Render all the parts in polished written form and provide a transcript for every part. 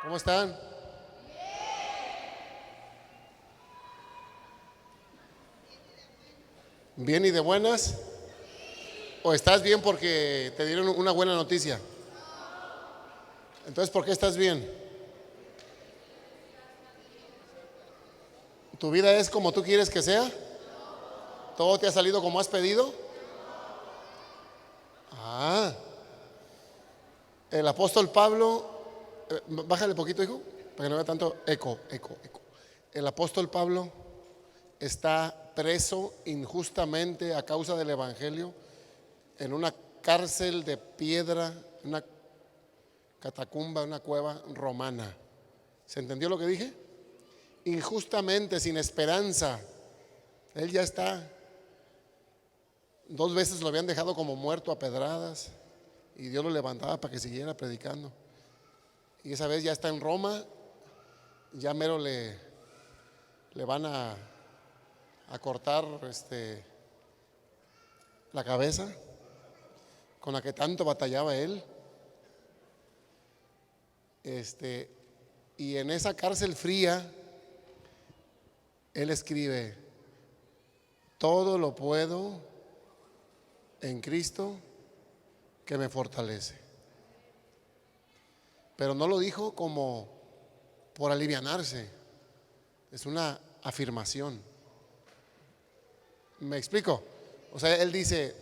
¿Cómo están? ¿Bien y de buenas? ¿O estás bien porque te dieron una buena noticia? Entonces, ¿por qué estás bien? ¿Tu vida es como tú quieres que sea? ¿Todo te ha salido como has pedido? Ah, el apóstol Pablo, bájale poquito, hijo, para que no vea tanto eco. El apóstol Pablo está preso injustamente a causa del evangelio en una cárcel de piedra, una catacumba, una cueva romana. ¿Se entendió lo que dije? Injustamente, sin esperanza. Él ya está. 2 veces lo habían dejado como muerto a pedradas y Dios lo levantaba para que siguiera predicando. Y esa vez ya está en Roma, ya mero le van a cortar la cabeza con la que tanto batallaba él. Y en esa cárcel fría, él escribe: todo lo puedo en Cristo que me fortalece. Pero no lo dijo como por alivianarse, es una afirmación. ¿Me explico? O sea, él dice,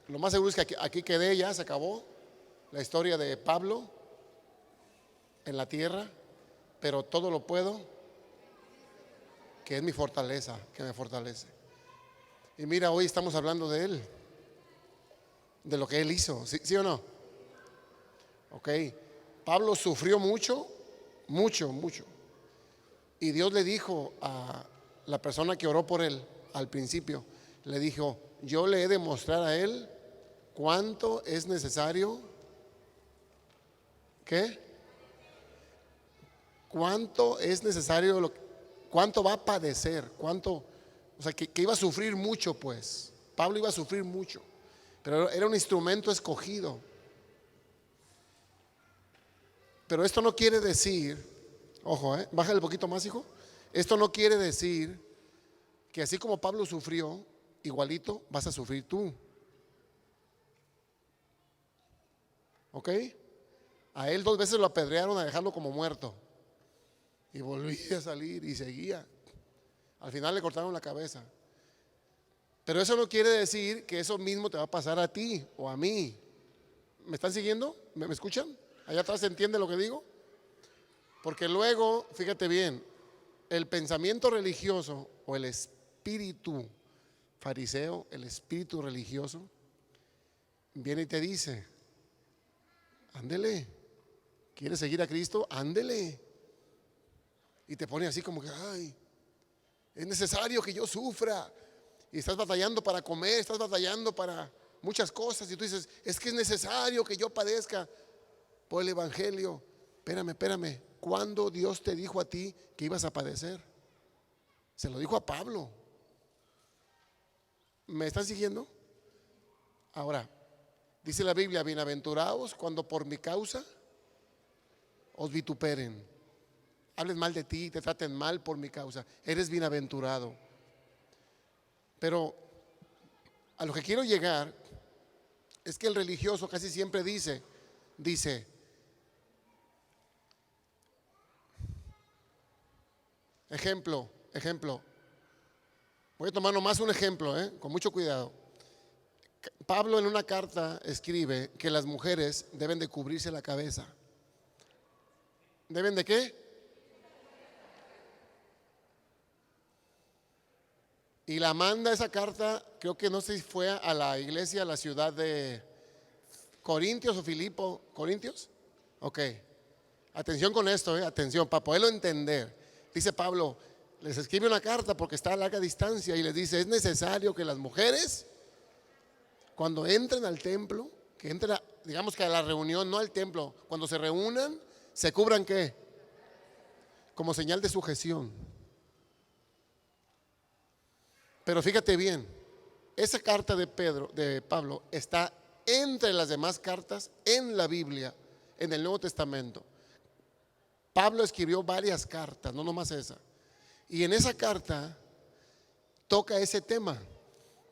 lo más seguro es que aquí quedé, ya se acabó la historia de Pablo en la tierra, pero todo lo puedo, que es mi fortaleza, que me fortalece. Y mira, hoy estamos hablando de él, de lo que él hizo, ¿sí o no? Ok, Pablo sufrió mucho. Y Dios le dijo a la persona que oró por él al principio, le dijo: yo le he de mostrar a él cuánto es necesario. ¿Qué? Cuánto es necesario, cuánto va a padecer, cuánto, o sea, que iba a sufrir mucho, pues. Pablo iba a sufrir mucho, pero era un instrumento escogido. Pero esto no quiere decir, ojo, bájale un poquito más, hijo. Esto no quiere decir que así como Pablo sufrió, igualito vas a sufrir tú. ¿Ok? A él 2 veces lo apedrearon a dejarlo como muerto. Y volvía a salir y seguía. Al final le cortaron la cabeza. Pero eso no quiere decir que eso mismo te va a pasar a ti o a mí. ¿Me están siguiendo? ¿Me escuchan? Allá atrás se entiende lo que digo. Porque luego, fíjate bien, el pensamiento religioso o el espíritu fariseo, el espíritu religioso, viene y te dice: ándele, ¿quieres seguir a Cristo? Ándele. Y te pone así como que, ay, es necesario que yo sufra. Y estás batallando para comer, estás batallando para muchas cosas. Y tú dices, es que es necesario que yo padezca por el evangelio. Espérame. ¿Cuándo Dios te dijo a ti que ibas a padecer? Se lo dijo a Pablo. ¿Me están siguiendo? Ahora, dice la Biblia: bienaventurados cuando por mi causa os vituperen, hablen mal de ti, te traten mal por mi causa. Eres bienaventurado. Pero a lo que quiero llegar es que el religioso casi siempre dice, ejemplo, voy a tomar nomás un ejemplo, con mucho cuidado. Pablo en una carta escribe que las mujeres deben de cubrirse la cabeza. ¿Deben de qué? Y la manda esa carta, creo que no sé si fue a la iglesia, a la ciudad de Corintios o Filipo. ¿Corintios? Ok. Atención con esto, atención, para poderlo entender. Dice Pablo, les escribe una carta porque está a larga distancia y les dice: es necesario que las mujeres, cuando entren al templo, que entren, digamos que a la reunión, no al templo, cuando se reúnan, se cubran ¿qué? Como señal de sujeción. Pero fíjate bien, esa carta de Pablo está entre las demás cartas en la Biblia, en el Nuevo Testamento. Pablo escribió varias cartas, no nomás esa. Y en esa carta toca ese tema.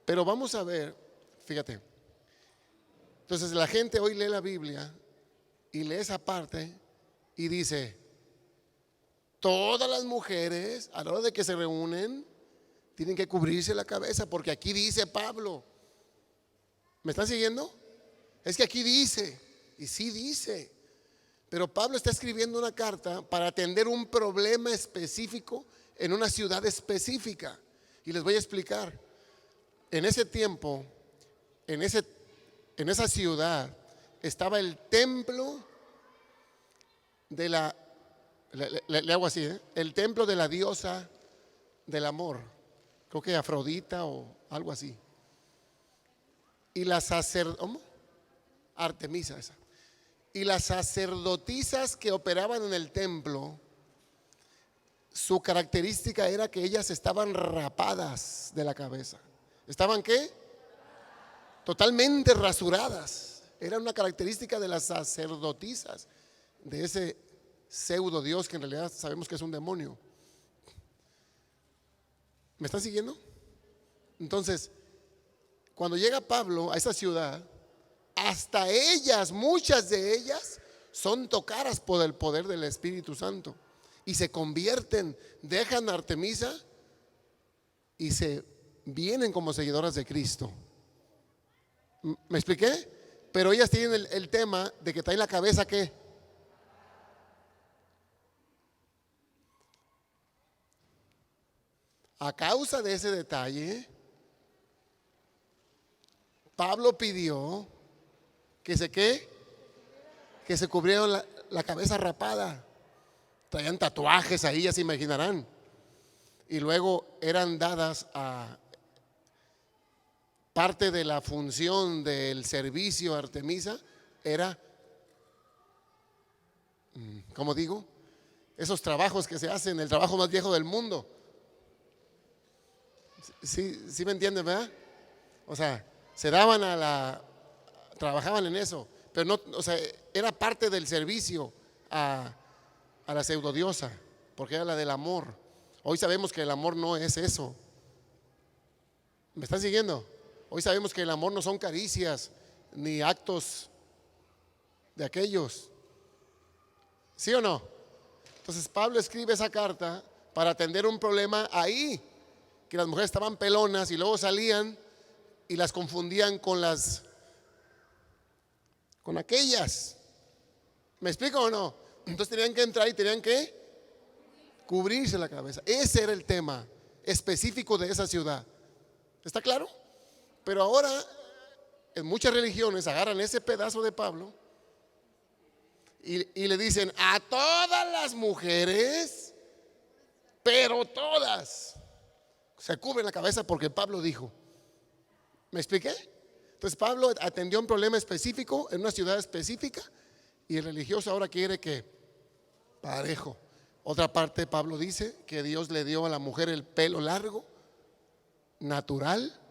Pero vamos a ver, fíjate. Entonces la gente hoy lee la Biblia y lee esa parte y dice, todas las mujeres a la hora de que se reúnen tienen que cubrirse la cabeza porque aquí dice Pablo. ¿Me están siguiendo? Es que aquí dice, y sí dice. Pero Pablo está escribiendo una carta para atender un problema específico en una ciudad específica. Y les voy a explicar. En ese tiempo, en esa ciudad, estaba el templo de le hago así, el templo de la diosa del amor. Creo que Afrodita o algo así. Y la Artemisa esa. Y las sacerdotisas que operaban en el templo, su característica era que ellas estaban rapadas de la cabeza. ¿Estaban qué? Totalmente rasuradas. Era una característica de las sacerdotisas, de ese pseudo Dios que en realidad sabemos que es un demonio. ¿Me están siguiendo? Entonces, cuando llega Pablo a esa ciudad, hasta ellas, muchas de ellas, son tocadas por el poder del Espíritu Santo y se convierten, dejan a Artemisa y se vienen como seguidoras de Cristo. ¿Me expliqué? Pero ellas tienen el tema de que traen la cabeza ¿qué? A causa de ese detalle, Pablo pidió que se cubrieron la cabeza rapada. Traían tatuajes ahí, ya se imaginarán. Y luego eran dadas a parte de la función del servicio a Artemisa, era, ¿cómo digo? Esos trabajos que se hacen, el trabajo más viejo del mundo. Sí me entienden, ¿verdad? O sea, se daban trabajaban en eso, pero no, o sea, era parte del servicio a la pseudodiosa, porque era la del amor. Hoy sabemos que el amor no es eso. ¿Me están siguiendo? Hoy sabemos que el amor no son caricias ni actos de aquellos. ¿Sí o no? Entonces Pablo escribe esa carta para atender un problema ahí, que las mujeres estaban pelonas y luego salían y las confundían con aquellas. ¿Me explico o no? Entonces tenían que entrar y tenían que cubrirse la cabeza. Ese era el tema específico de esa ciudad. ¿Está claro? Pero ahora en muchas religiones agarran ese pedazo de Pablo y le dicen a todas las mujeres, pero todas se cubren la cabeza porque Pablo dijo. ¿Me expliqué? Entonces Pablo atendió un problema específico en una ciudad específica y el religioso ahora quiere que parejo. Otra parte, Pablo dice que Dios le dio a la mujer el pelo largo, natural,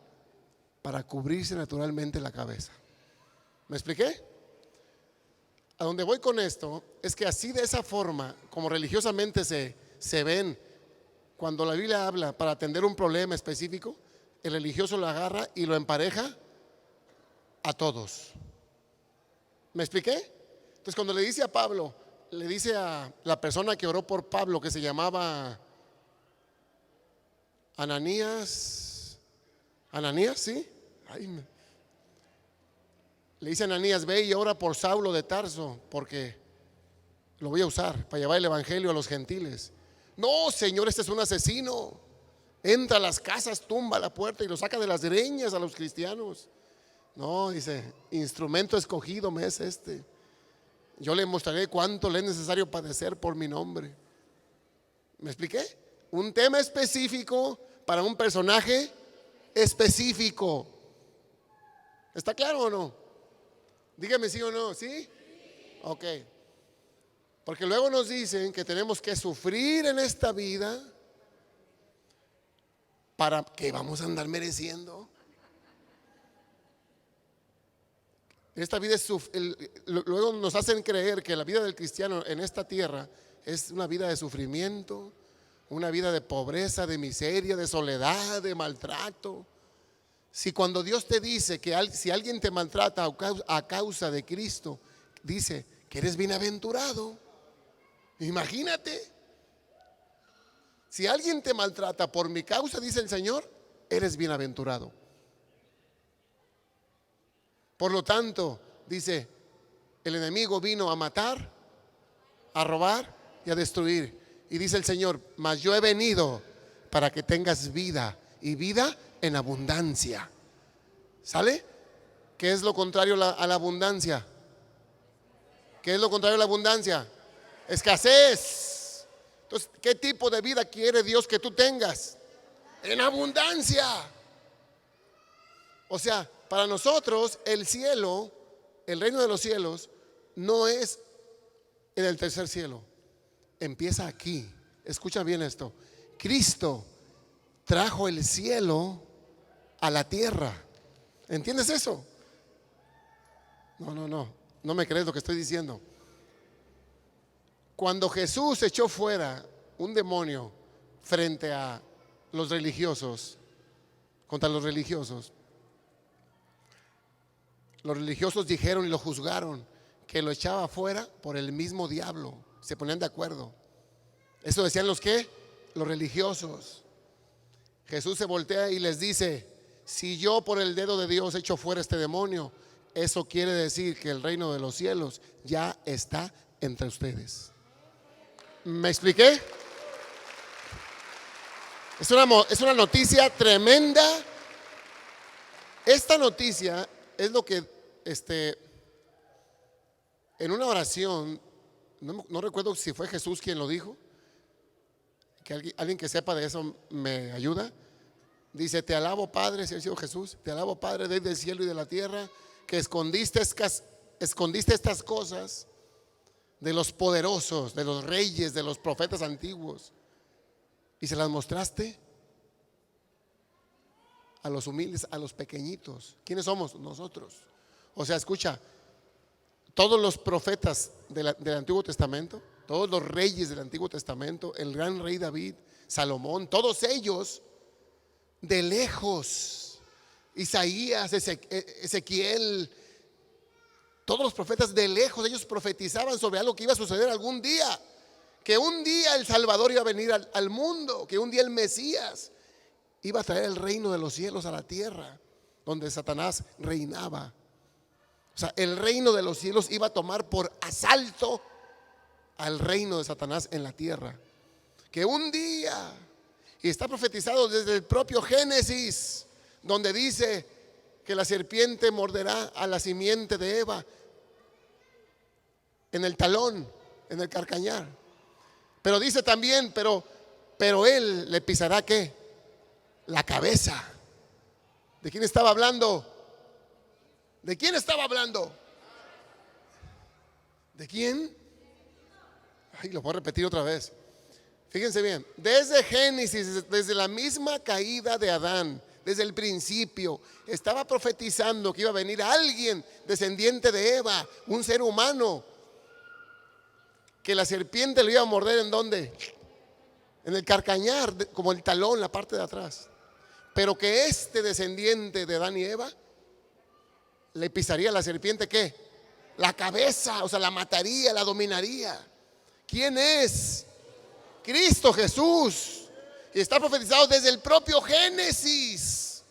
para cubrirse naturalmente la cabeza. ¿Me expliqué? A donde voy con esto es que así, de esa forma, como religiosamente se ven, cuando la Biblia habla para atender un problema específico, el religioso lo agarra y lo empareja a todos. ¿Me expliqué? Entonces cuando le dice a Pablo, le dice a la persona que oró por Pablo, que se llamaba Ananías, ¿sí? Le dice a Ananías, ve y ora por Saulo de Tarso, porque lo voy a usar para llevar el evangelio a los gentiles. No, Señor, este es un asesino. Entra a las casas, tumba la puerta y lo saca de las greñas a los cristianos. No, dice, instrumento escogido me es este. Yo le mostraré cuánto le es necesario padecer por mi nombre. ¿Me expliqué? Un tema específico para un personaje específico. ¿Está claro o no? Dígame sí o no, ¿sí? Ok. Porque luego nos dicen que tenemos que sufrir en esta vida para que vamos a andar mereciendo. Esta vida luego nos hacen creer que la vida del cristiano en esta tierra es una vida de sufrimiento, una vida de pobreza, de miseria, de soledad, de maltrato. Si cuando Dios te dice que si alguien te maltrata a causa de Cristo, dice que eres bienaventurado. Imagínate. Si alguien te maltrata por mi causa, dice el Señor, eres bienaventurado. Por lo tanto, dice, el enemigo vino a matar, a robar y a destruir. Y dice el Señor, mas yo he venido para que tengas vida, y vida en abundancia. ¿Sale? ¿Qué es lo contrario a la abundancia? ¿Qué es lo contrario a la abundancia? Escasez. Entonces, ¿qué tipo de vida quiere Dios que tú tengas? En abundancia. O sea, para nosotros el cielo, el reino de los cielos, no es en el tercer cielo. Empieza aquí. Escucha bien esto. Cristo trajo el cielo a la tierra. ¿Entiendes eso? No me crees lo que estoy diciendo. Cuando Jesús echó fuera un demonio frente a los religiosos, contra los religiosos dijeron y lo juzgaron que lo echaba fuera por el mismo diablo. Se ponían de acuerdo. Eso decían los ¿qué? Los religiosos. Jesús se voltea y les dice: si yo por el dedo de Dios echo fuera este demonio, eso quiere decir que el reino de los cielos ya está entre ustedes. ¿Me expliqué? Es una noticia tremenda. Esta noticia es lo que en una oración, no recuerdo si fue Jesús quien lo dijo, que alguien que sepa de eso me ayuda. Dice: te alabo, Padre, si ha sido Jesús, te alabo, Padre, desde el cielo y de la tierra, que escondiste estas cosas de los poderosos, de los reyes, de los profetas antiguos, y se las mostraste a los humildes, a los pequeñitos. ¿Quiénes somos? Nosotros. O sea, escucha, todos los profetas del Antiguo Testamento, todos los reyes del Antiguo Testamento, el gran rey David, Salomón, todos ellos de lejos, Isaías, Ezequiel, todos los profetas de lejos, ellos profetizaban sobre algo que iba a suceder algún día, que un día el Salvador iba a venir al mundo, que un día el Mesías iba a traer el reino de los cielos a la tierra, donde Satanás reinaba. O sea, el reino de los cielos iba a tomar por asalto al reino de Satanás en la tierra. Que un día, y está profetizado desde el propio Génesis, donde dice que la serpiente morderá a la simiente de Eva en el talón, en el carcañar. Pero dice también, pero él le pisará ¿qué? La cabeza. ¿De quién estaba hablando? ¿De quién estaba hablando? ¿De quién? Ay, lo voy a repetir otra vez. Fíjense bien, desde Génesis, desde la misma caída de Adán, desde el principio, estaba profetizando que iba a venir alguien descendiente de Eva, un ser humano, que la serpiente lo iba a morder. ¿En dónde? En el carcañar, como el talón, la parte de atrás. Pero que este descendiente de Adán y Eva le pisaría a la serpiente ¿qué? La cabeza, o sea, la mataría, la dominaría. ¿Quién es? Cristo Jesús. Y está profetizado desde el propio Génesis.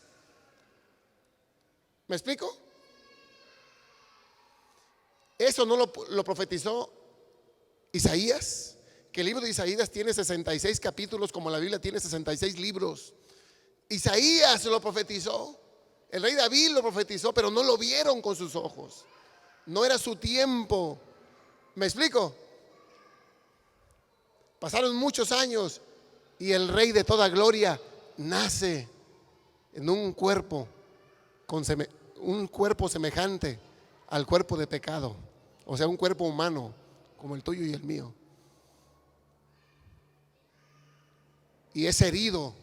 ¿Me explico? Eso no lo profetizó Isaías, que el libro de Isaías tiene 66 capítulos, como la Biblia tiene 66 libros. Isaías lo profetizó. El rey David lo profetizó, pero no lo vieron con sus ojos. No era su tiempo. ¿Me explico? Pasaron muchos años y el Rey de toda gloria nace en un cuerpo semejante al cuerpo de pecado. O sea, un cuerpo humano como el tuyo y el mío. Y es herido,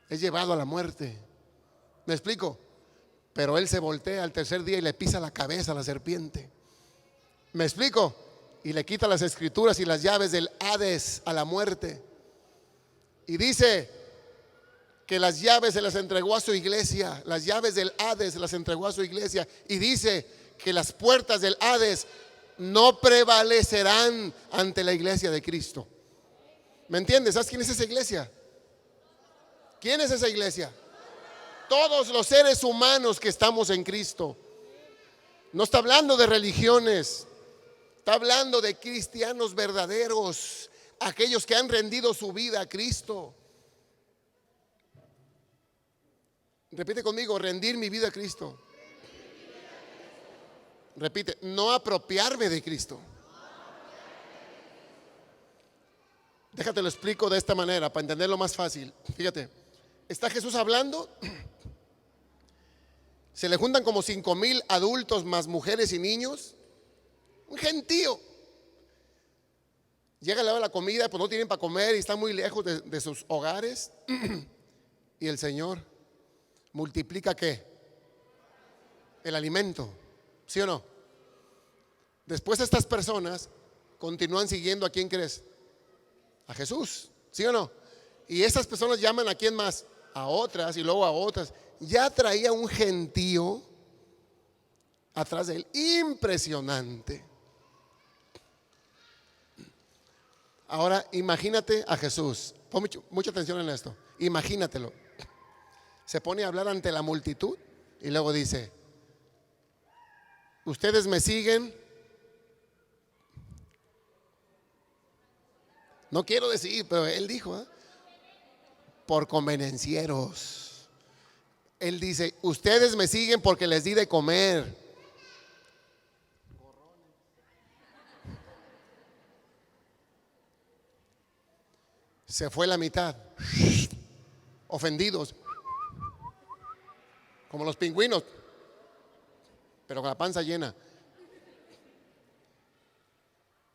es llevado a la muerte. ¿Me explico? Pero él se voltea al tercer día y le pisa la cabeza a la serpiente. ¿Me explico? y le quita las escrituras y las llaves del Hades, a la muerte. Y dice que las llaves se las entregó a su iglesia, las llaves del Hades se las entregó a su iglesia. Y dice que las puertas del Hades no prevalecerán ante la iglesia de Cristo. ¿Me entiendes? ¿Sabes quién es esa iglesia? ¿Quién es esa iglesia? Todos los seres humanos que estamos en Cristo. No está hablando de religiones, está hablando de cristianos verdaderos, aquellos que han rendido su vida a Cristo. Repite conmigo: rendir mi vida a Cristo. Repite: no apropiarme de Cristo. Déjate lo explico de esta manera para entenderlo más fácil. Fíjate, está Jesús hablando. Se le juntan como 5,000 adultos más mujeres y niños. Un gentío. Llega la hora de la comida, pues no tienen para comer y están muy lejos de sus hogares. Y el Señor multiplica ¿qué? El alimento. ¿Sí o no? Después estas personas continúan siguiendo ¿a quién crees? A Jesús. ¿Sí o no? Y esas personas llaman ¿a quién más? A otras y luego a otras. Ya traía un gentío atrás de él impresionante. Ahora imagínate a Jesús. Pon mucha atención en esto. Imagínatelo. Se pone a hablar ante la multitud y luego dice: ustedes me siguen. No quiero decir, pero él dijo, por convenencieros. Él dice: ustedes me siguen porque les di de comer. Se fue la mitad, ofendidos, como los pingüinos, pero con la panza llena.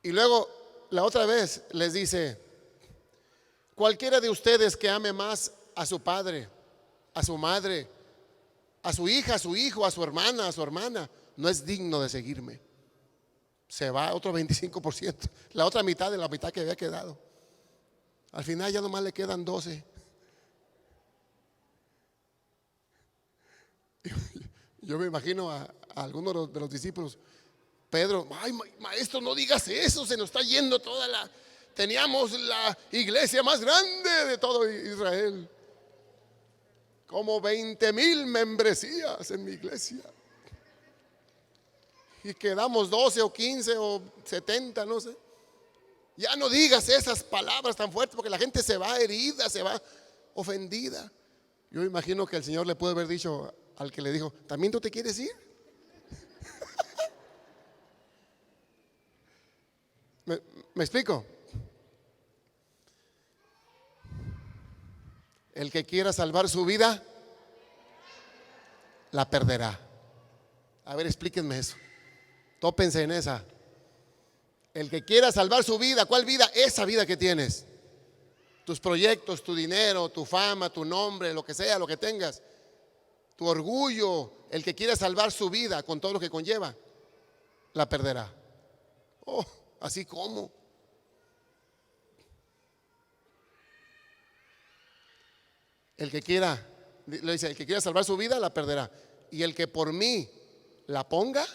Y luego la otra vez les dice: cualquiera de ustedes que ame más a su padre, a su madre, a su hija, a su hijo, a su hermana, no es digno de seguirme. Se va otro 25%, la otra mitad de la mitad que había quedado. Al final ya nomás le quedan 12. Yo me imagino a algunos de los discípulos. Pedro: ay, maestro, no digas eso, se nos está yendo toda la... Teníamos la iglesia más grande de todo Israel. Como 20,000 membresías en mi iglesia. Y quedamos 12 o 15 o 70, no sé. Ya no digas esas palabras tan fuertes porque la gente se va herida, se va ofendida. Yo imagino que el Señor le puede haber dicho al que le dijo: ¿también tú te quieres ir? ¿Me explico? El que quiera salvar su vida, la perderá. A ver, explíquenme eso. Tópense en esa. El que quiera salvar su vida, ¿cuál vida? Esa vida que tienes. Tus proyectos, tu dinero, tu fama, tu nombre, lo que sea, lo que tengas. Tu orgullo. El que quiera salvar su vida con todo lo que conlleva, la perderá. Oh, así como. El que quiera, le dice, el que quiera salvar su vida, la perderá. Y el que por mí la ponga,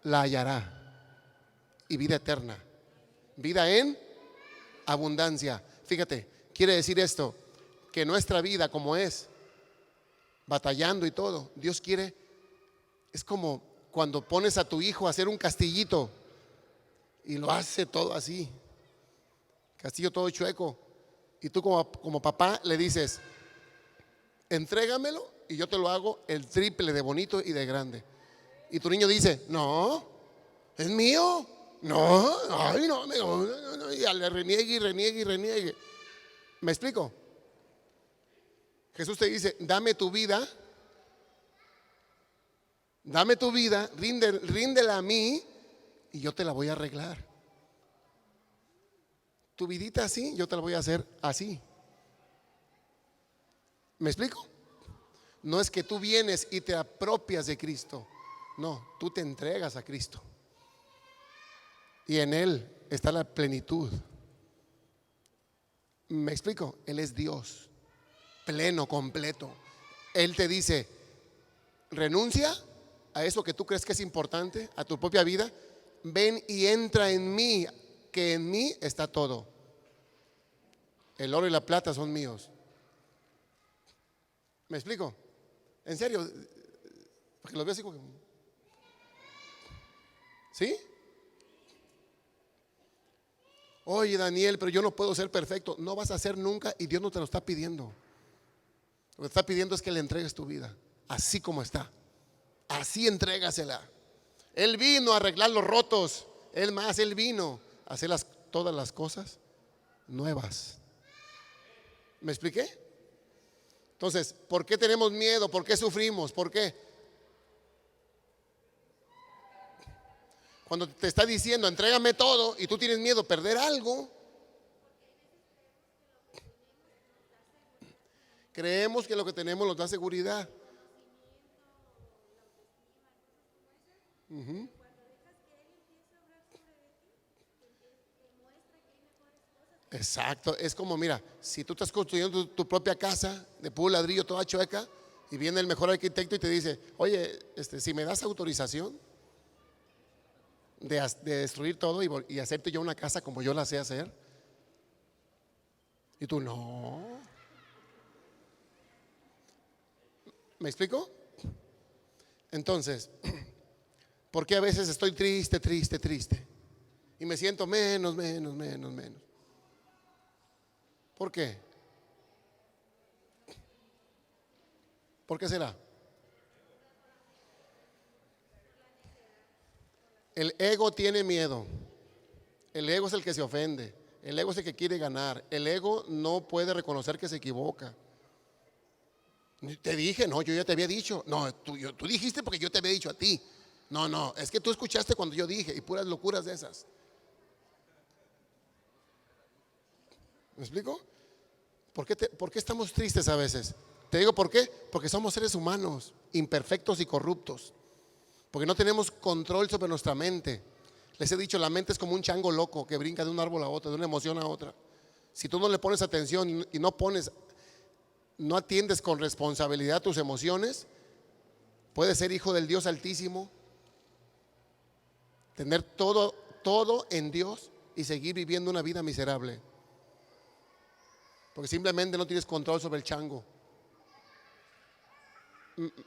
la hallará. Y vida eterna, vida en abundancia. Fíjate, quiere decir esto, que nuestra vida como es, batallando y todo, Dios quiere, es como cuando pones a tu hijo a hacer un castillito y lo hace todo así, castillo todo chueco, y tú como papá le dices: entrégamelo y yo te lo hago el triple de bonito y de grande. Y tu niño dice: no, es mío. No, ay, no, y le reniegue. ¿Me explico? Jesús te dice: dame tu vida, ríndela a mí y yo te la voy a arreglar. Tu vidita así, yo te la voy a hacer así. ¿Me explico? No es que tú vienes y te apropias de Cristo. No, tú te entregas a Cristo. y en Él está la plenitud. ¿Me explico? Él es Dios, pleno, completo. Él te dice, renuncia a eso que tú crees que es importante, a tu propia vida. Ven y entra en mí, que en mí está todo. El oro y la plata son míos. ¿Me explico? En serio, porque los veo así como, ¿sí? Oye, Daniel, pero yo no puedo ser perfecto. No vas a ser nunca y Dios no te lo está pidiendo. Lo que te está pidiendo es que le entregues tu vida, así como está. Así entrégasela. Él vino a arreglar los rotos. Él vino a hacer todas las cosas nuevas. ¿Me expliqué? Entonces, ¿por qué tenemos miedo? ¿Por qué sufrimos? ¿Por qué? Cuando te está diciendo, entrégame todo, y tú tienes miedo a perder algo, creemos que lo que tenemos nos da seguridad. Exacto, es como, mira, si tú estás construyendo tu propia casa de puro ladrillo, toda chueca, y viene el mejor arquitecto y te dice, oye, si me das autorización de destruir todo y hacerte yo una casa como yo la sé hacer, y tú no. ¿Me explico? Entonces, ¿por qué a veces estoy triste, triste, triste? Y me siento menos, menos, menos, menos. ¿Por qué? ¿Por qué será? El ego tiene miedo. El ego es el que se ofende. El ego es el que quiere ganar. El ego no puede reconocer que se equivoca. Te dije, no, yo ya te había dicho. No, tú dijiste porque yo te había dicho a ti. No, no, es que tú escuchaste cuando yo dije y puras locuras de esas. ¿Me explico? ¿Por qué estamos tristes a veces? Te digo por qué. Porque somos seres humanos, imperfectos y corruptos. Porque no tenemos control sobre nuestra mente. Les he dicho, la mente es como un chango loco que brinca de un árbol a otro, de una emoción a otra. Si tú no le pones atención y no atiendes con responsabilidad tus emociones, puedes ser hijo del Dios Altísimo, tener todo en Dios y seguir viviendo una vida miserable. Porque simplemente no tienes control sobre el chango.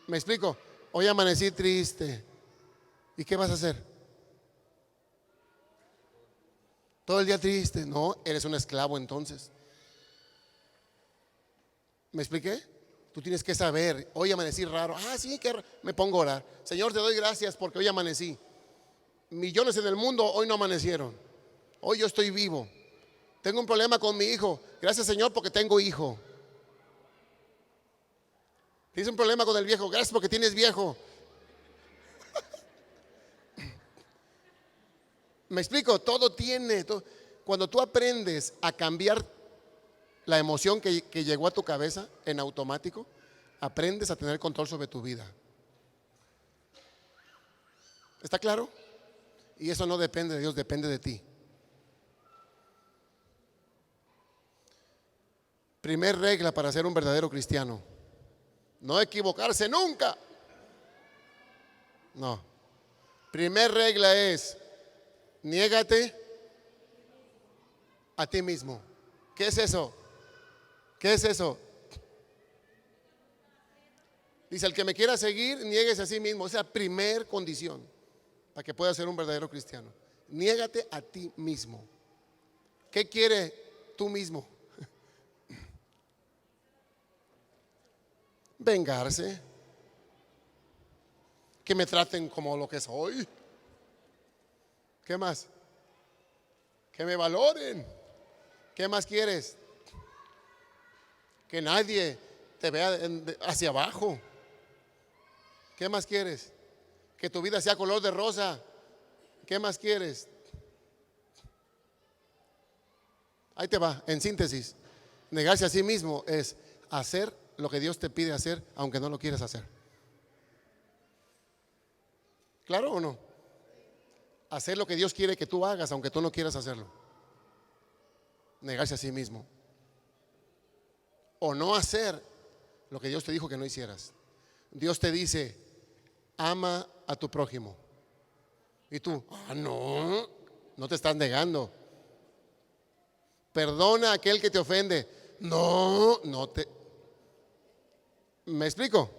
¿Me explico? Hoy amanecí triste. ¿Y qué vas a hacer? Todo el día triste. No, eres un esclavo entonces. ¿Me expliqué? Tú tienes que saber, hoy amanecí raro. Sí, que me pongo a orar. Señor, te doy gracias porque hoy amanecí. Millones en el mundo hoy no amanecieron. Hoy yo estoy vivo. Tengo un problema con mi hijo. Gracias, Señor, porque tengo hijo. Tienes un problema con el viejo. Gracias porque tienes viejo. ¿Me explico? Todo tiene. Cuando tú aprendes a cambiar la emoción que llegó a tu cabeza en automático, aprendes a tener control sobre tu vida. ¿Está claro? Y eso no depende de Dios, depende de ti. Primer regla para ser un verdadero cristiano: no equivocarse nunca. No. Primer regla es: niégate a ti mismo. ¿Qué es eso? ¿Qué es eso? Dice, el que me quiera seguir, niéguese a sí mismo. Esa es la primer condición para que pueda ser un verdadero cristiano. Niégate a ti mismo. ¿Qué quiere tú mismo? Vengarse. Que me traten como lo que soy. ¿Qué más? Que me valoren. ¿Qué más quieres? Que nadie te vea hacia abajo. ¿Qué más quieres? Que tu vida sea color de rosa. ¿Qué más quieres? Ahí te va, en síntesis. Negarse a sí mismo es hacer lo que Dios te pide hacer, aunque no lo quieras hacer. ¿Claro o no? hacer lo que Dios quiere que tú hagas, aunque tú no quieras hacerlo. Negarse a sí mismo. O no hacer lo que Dios te dijo que no hicieras. Dios te dice, ama a tu prójimo. Y tú, no, no te estás negando. Perdona a aquel que te ofende. No, no te... ¿Me explico?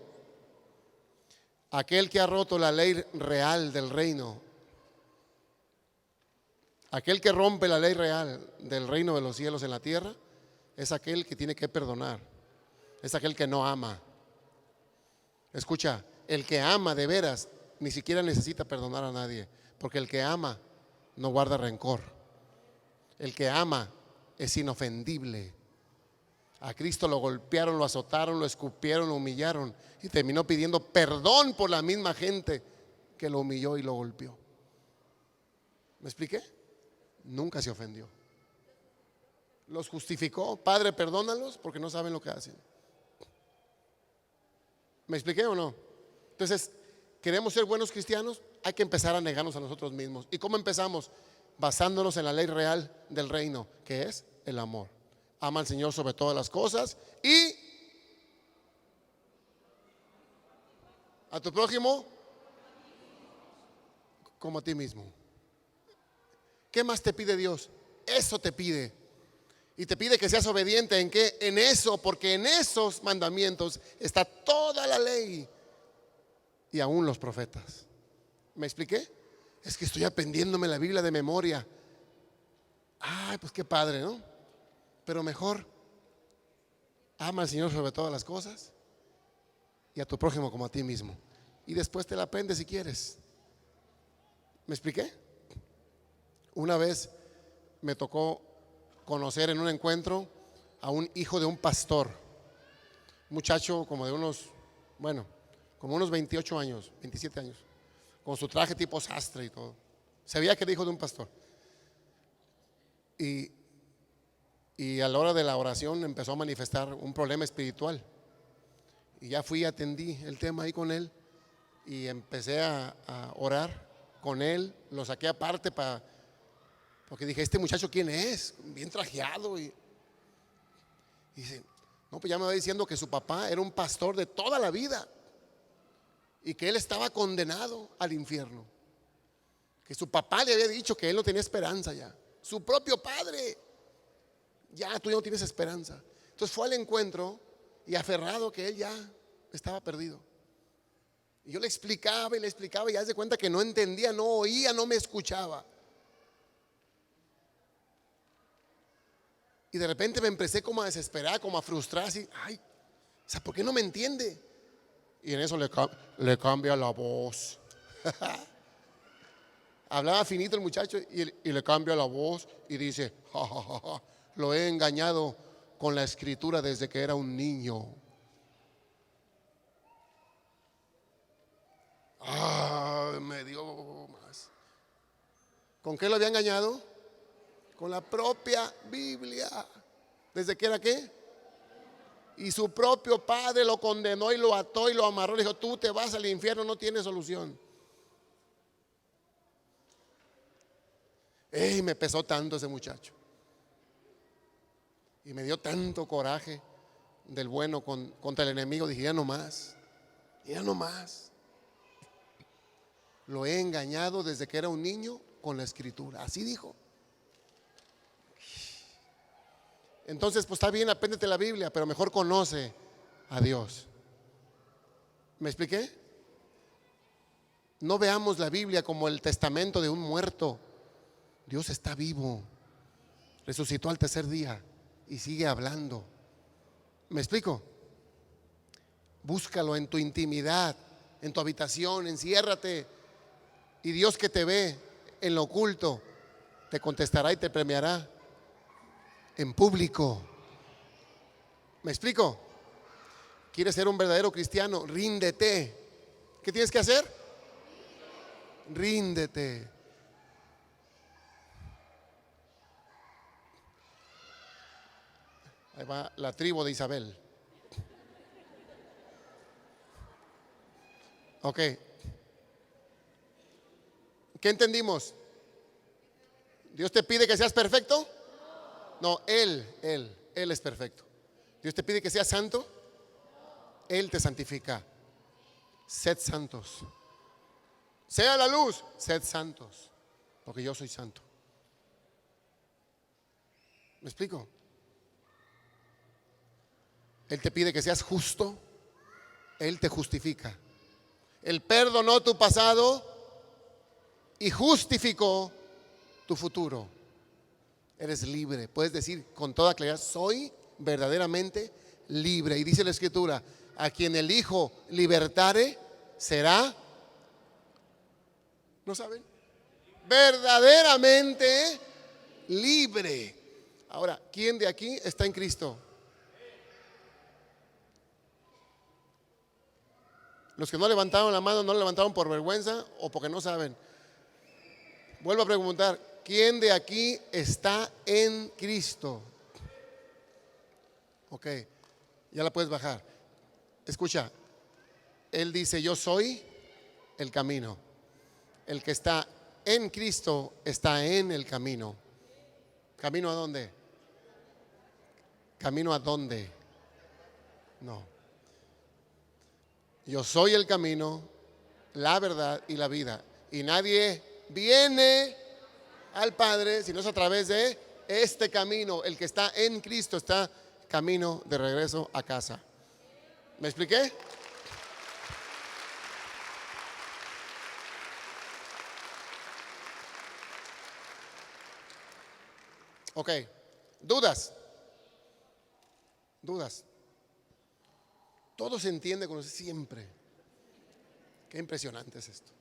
Aquel que ha roto la ley real del reino, aquel que rompe la ley real del reino de los cielos en la tierra, es aquel que tiene que perdonar. Es aquel que no ama. Escucha, el que ama de veras ni siquiera necesita perdonar a nadie, porque el que ama no guarda rencor. El que ama es inofendible. A Cristo lo golpearon, lo azotaron, lo escupieron, lo humillaron y terminó pidiendo perdón por la misma gente que lo humilló y lo golpeó. ¿Me expliqué? Nunca se ofendió. Los justificó. Padre, perdónalos porque no saben lo que hacen. ¿Me expliqué o no? Entonces, ¿queremos ser buenos cristianos? Hay que empezar a negarnos a nosotros mismos. ¿Y cómo empezamos? Basándonos en la ley real del reino, que es el amor. Ama al Señor sobre todas las cosas y a tu prójimo como a ti mismo. ¿Qué más te pide Dios? Eso te pide. Y te pide que seas obediente. ¿En qué? En eso, porque en esos mandamientos está toda la ley y aún los profetas. ¿Me expliqué? Es que estoy aprendiéndome la Biblia de memoria. Ay, pues qué padre, ¿no? Pero mejor ama al Señor sobre todas las cosas y a tu prójimo como a ti mismo. Y después te la aprendes si quieres. ¿Me expliqué? Una vez me tocó conocer en un encuentro a un hijo de un pastor, muchacho como de unos, bueno, como unos 28 años, 27 años, con su traje tipo sastre y todo. Se veía que era hijo de un pastor. Y a la hora de la oración empezó a manifestar un problema espiritual. Y ya fui y atendí el tema ahí con él y empecé a orar con él. Lo saqué aparte porque dije, ¿este muchacho quién es? Bien trajeado. Y dice, no, pues ya me va diciendo que su papá era un pastor de toda la vida y que él estaba condenado al infierno. Que su papá le había dicho que él no tenía esperanza ya. Su propio padre. Ya tú ya no tienes esperanza. Entonces fue al encuentro y aferrado que él ya estaba perdido. Y yo le explicaba y haz de cuenta que no entendía, no oía, no me escuchaba. Y de repente me empecé como a desesperar, como a frustrar, así, ay, o sea, ¿por qué no me entiende? Y en eso le cambia la voz. Hablaba finito el muchacho y le cambia la voz y dice, ja, ja, ja, ja, lo he engañado con la escritura desde que era un niño. Me dio más. ¿Con qué lo había engañado? Con la propia Biblia. ¿Desde que era qué? Y su propio padre lo condenó y lo ató y lo amarró. Le dijo, tú te vas al infierno, no tienes solución. Me pesó tanto ese muchacho. Y me dio tanto coraje del bueno contra el enemigo. Dije, ya no más. Ya no más. Lo he engañado desde que era un niño con la escritura. Así dijo. Entonces, pues está bien, apréndete la Biblia, pero mejor conoce a Dios. ¿Me expliqué? No veamos la Biblia como el testamento de un muerto. Dios está vivo. Resucitó al tercer día y sigue hablando. ¿Me explico? Búscalo en tu intimidad, en tu habitación, enciérrate. Y Dios que te ve en lo oculto, te contestará y te premiará en público. ¿Me explico? ¿Quieres ser un verdadero cristiano? Ríndete. ¿Qué tienes que hacer? Ríndete. Ahí va la tribu de Isabel. Ok. ¿Qué entendimos? ¿Dios te pide que seas perfecto? No, Él es perfecto. ¿Dios te pide que seas santo? Él te santifica. Sed santos. Sea la luz, sed santos, porque yo soy santo. ¿Me explico? Él te pide que seas justo, Él te justifica. Él perdonó tu pasado y justificó tu futuro. Eres libre. Puedes decir con toda claridad, soy verdaderamente libre. Y dice la Escritura, a quien el Hijo libertare será, ¿no saben? Verdaderamente libre. Ahora, ¿quién de aquí está en Cristo? Los que no levantaron la mano, no la levantaron por vergüenza o porque no saben. Vuelvo a preguntar, ¿quién de aquí está en Cristo? Ok, ya la puedes bajar. Escucha, Él dice, yo soy el camino. El que está en Cristo está en el camino. ¿Camino a dónde? ¿Camino a dónde? No. Yo soy el camino, la verdad y la vida. Y nadie viene al Padre si no es a través de este camino. El que está en Cristo está camino de regreso a casa. ¿Me expliqué? Ok. ¿Dudas? ¿Dudas? Todo se entiende con siempre. Qué impresionante es esto.